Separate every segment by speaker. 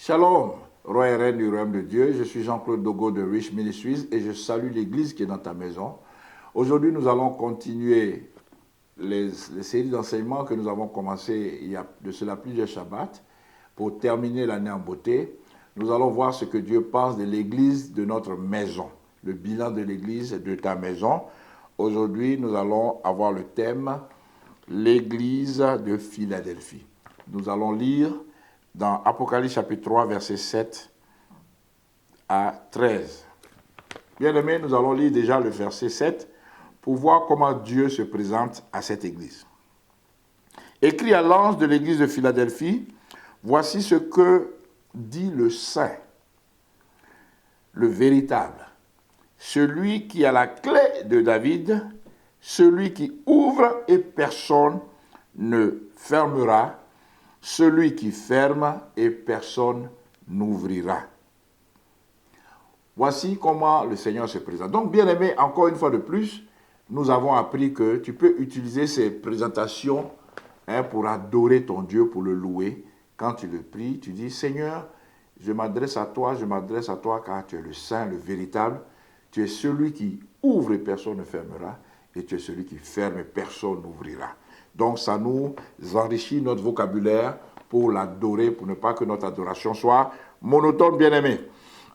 Speaker 1: Shalom, roi et reine du royaume de Dieu. Je suis Jean-Claude Dogo de Rich Ministries et je salue l'église qui est dans ta maison. Aujourd'hui, nous allons continuer les séries d'enseignements que nous avons commencées il y a de cela plusieurs Shabbats pour terminer l'année en beauté. Nous allons voir ce que Dieu pense de l'église de notre maison, le bilan de l'église de ta maison. Aujourd'hui, nous allons avoir le thème « L'église de Philadelphie ». Nous allons lire dans Apocalypse chapitre 3, versets 7 à 13. Bien-aimés, nous allons lire déjà le verset 7 pour voir comment Dieu se présente à cette église. Écrit à l'ange de l'église de Philadelphie, voici ce que dit le Saint, le véritable, celui qui a la clé de David, celui qui ouvre et personne ne fermera, celui qui ferme et personne n'ouvrira. Voici comment le Seigneur se présente. Donc, bien-aimé, encore une fois de plus, nous avons appris que tu peux utiliser ces présentations pour adorer ton Dieu, pour le louer. Quand tu le pries, tu dis, Seigneur, je m'adresse à toi car tu es le Saint, le véritable. Tu es celui qui ouvre et personne ne fermera, et tu es celui qui ferme et personne n'ouvrira. Donc, ça nous enrichit notre vocabulaire pour l'adorer, pour ne pas que notre adoration soit monotone, bien-aimé.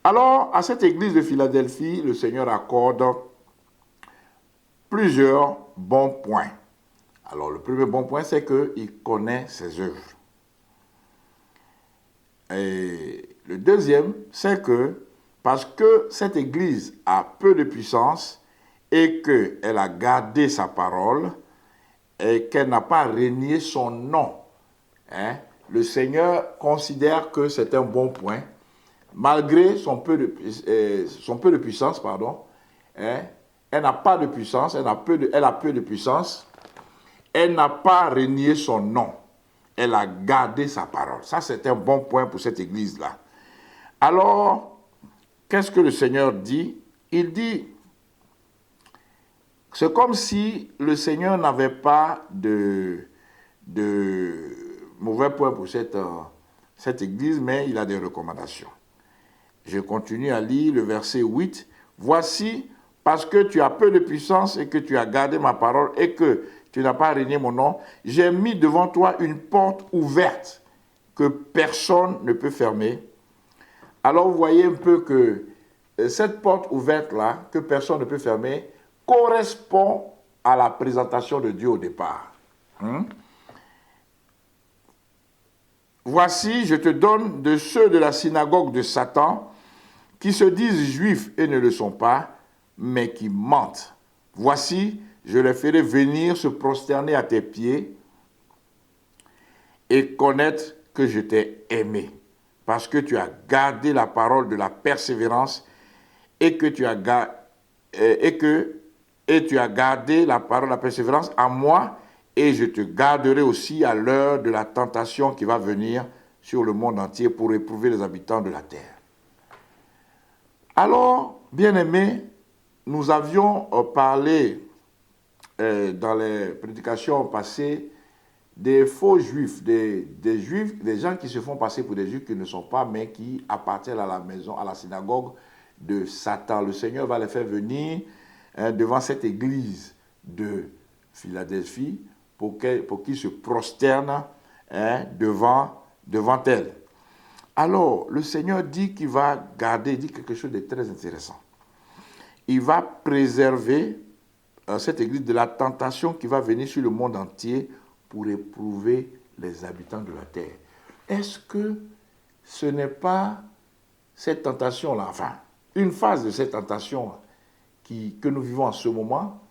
Speaker 1: Alors, à cette église de Philadelphie, le Seigneur accorde plusieurs bons points. Alors, le premier bon point, c'est qu'il connaît ses œuvres. Et le deuxième, c'est que parce que cette église a peu de puissance et qu'elle a gardé sa parole, et qu'elle n'a pas renié son nom, le Seigneur considère que c'est un bon point. Malgré son peu de puissance, elle n'a pas de puissance, elle a peu de puissance, elle n'a pas renié son nom, elle a gardé sa parole. Ça, c'est un bon point pour cette église-là. Alors, qu'est-ce que le Seigneur dit? Il dit, c'est comme si le Seigneur n'avait pas de mauvais points pour cette église, mais il a des recommandations. Je continue à lire le verset 8. Voici, parce que tu as peu de puissance et que tu as gardé ma parole et que tu n'as pas renié mon nom, j'ai mis devant toi une porte ouverte que personne ne peut fermer. Alors vous voyez un peu que cette porte ouverte-là, que personne ne peut fermer, correspond à la présentation de Dieu au départ. Voici, je te donne de ceux de la synagogue de Satan qui se disent juifs et ne le sont pas, mais qui mentent. Voici, je les ferai venir se prosterner à tes pieds et connaître que je t'ai aimé, parce que tu as gardé la parole de la persévérance et que tu as gardé la parole de la persévérance à moi, et je te garderai aussi à l'heure de la tentation qui va venir sur le monde entier pour éprouver les habitants de la terre. Alors, bien-aimés, nous avions parlé dans les prédications passées des faux juifs, des juifs, des gens qui se font passer pour des juifs qui ne sont pas, mais qui appartiennent à la maison, à la synagogue de Satan. Le Seigneur va les faire venir devant cette église de Philadelphie pour qu'ils se prosternent devant elle. Alors, le Seigneur dit qu'il va garder, il dit quelque chose de très intéressant. Il va préserver cette église de la tentation qui va venir sur le monde entier pour éprouver les habitants de la terre. Est-ce que ce n'est pas cette tentation-là, enfin, une phase de cette tentation que nous vivons en ce moment,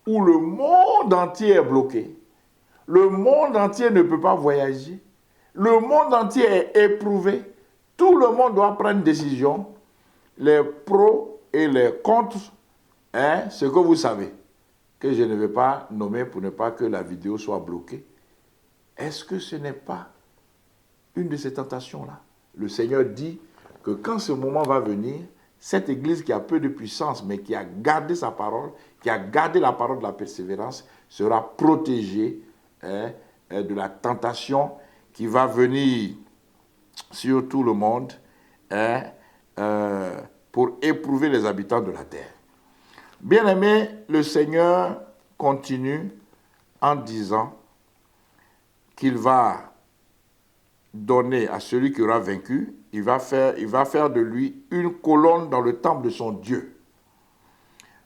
Speaker 1: où le monde entier est bloqué, le monde entier ne peut pas voyager, le monde entier est éprouvé, tout le monde doit prendre une décision, les pros et les contre, ce que vous savez, que je ne vais pas nommer pour ne pas que la vidéo soit bloquée. Est-ce que ce n'est pas une de ces tentations-là? Le Seigneur dit que quand ce moment va venir, cette église qui a peu de puissance, mais qui a gardé sa parole, qui a gardé la parole de la persévérance, sera protégée de la tentation qui va venir sur tout le monde, hein, pour éprouver les habitants de la terre. Bien-aimé, le Seigneur continue en disant qu'il va donner à celui qui aura vaincu, il va faire de lui une colonne dans le temple de son Dieu.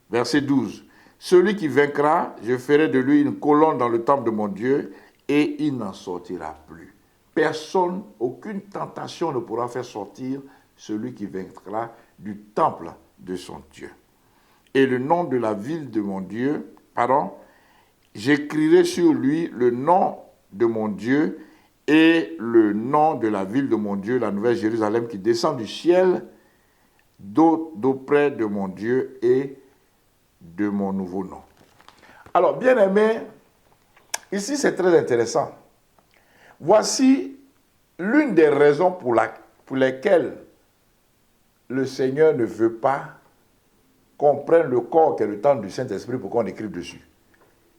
Speaker 1: Verset 12. Celui qui vaincra, je ferai de lui une colonne dans le temple de mon Dieu et il n'en sortira plus. Personne, aucune tentation ne pourra faire sortir celui qui vaincra du temple de son Dieu. Et le nom de la ville de mon Dieu, j'écrirai sur lui le nom de mon Dieu et le nom de la ville de mon Dieu, la nouvelle Jérusalem qui descend du ciel d'auprès de mon Dieu et de mon nouveau nom. Alors, bien aimé, ici c'est très intéressant. Voici l'une des raisons pour lesquelles le Seigneur ne veut pas qu'on prenne le corps qui est le temple du Saint-Esprit pour qu'on écrive dessus.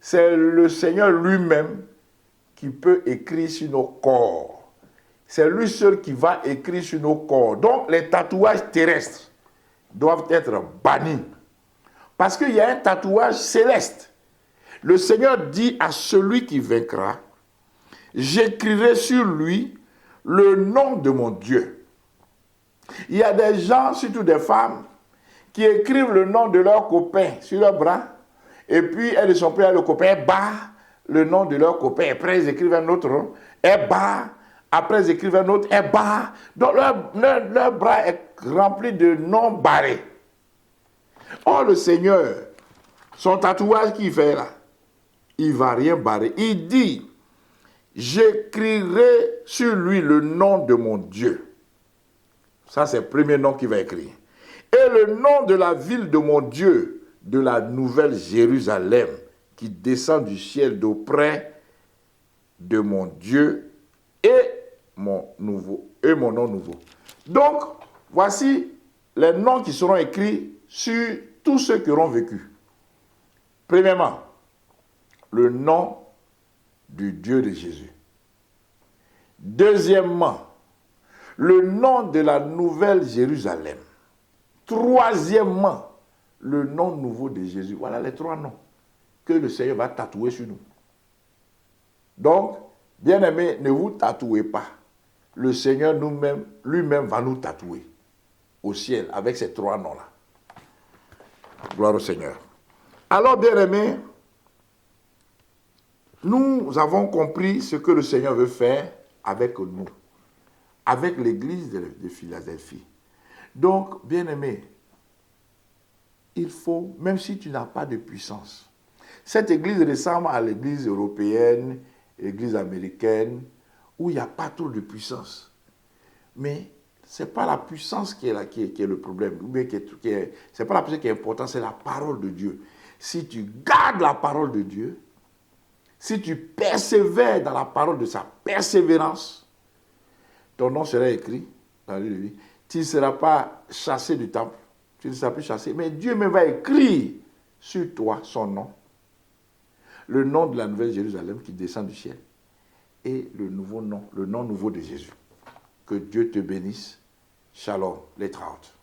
Speaker 1: C'est le Seigneur lui-même qui peut écrire sur nos corps. C'est lui seul qui va écrire sur nos corps. Donc, les tatouages terrestres doivent être bannis. Parce qu'il y a un tatouage céleste. Le Seigneur dit à celui qui vaincra, j'écrirai sur lui le nom de mon Dieu. Il y a des gens, surtout des femmes, qui écrivent le nom de leur copain sur leur bras, et puis elles sont prises à le copain, elles barrent le nom de leur copain, après ils écrivent un autre nom, elles barrent, après ils écrivent un autre, elles barrent. Donc leur bras est rempli de noms barrés. Or le Seigneur, son tatouage qu'il fait là, il ne va rien barrer. Il dit, j'écrirai sur lui le nom de mon Dieu. Ça c'est le premier nom qu'il va écrire. Et le nom de la ville de mon Dieu, de la nouvelle Jérusalem, qui descend du ciel d'auprès de mon Dieu et mon nom nouveau. Donc, voici les noms qui seront écrits sur tous ceux qui auront vécu. Premièrement, le nom du Dieu de Jésus. Deuxièmement, le nom de la nouvelle Jérusalem. Troisièmement, le nom nouveau de Jésus. Voilà les trois noms que le Seigneur va tatouer sur nous. Donc, bien-aimés, ne vous tatouez pas. Le Seigneur lui-même va nous tatouer au ciel avec ces trois noms-là. Gloire au Seigneur. Alors, bien-aimés, nous avons compris ce que le Seigneur veut faire avec nous, avec l'église de Philadelphie. Donc, bien-aimé, il faut, même si tu n'as pas de puissance, cette église ressemble à l'église européenne, l'église américaine, où il n'y a pas trop de puissance. Mais ce n'est pas la puissance qui est le problème. Ce n'est pas la puissance qui est importante, c'est la parole de Dieu. Si tu gardes la parole de Dieu, si tu persévères dans la parole de sa persévérance, ton nom sera écrit dans le livre de vie. Tu ne seras pas chassé du temple. Tu ne seras plus chassé. Mais Dieu même va écrire sur toi son nom. Le nom de la nouvelle Jérusalem qui descend du ciel. Et le nouveau nom, le nom nouveau de Jésus. Que Dieu te bénisse. Shalom, les trautes.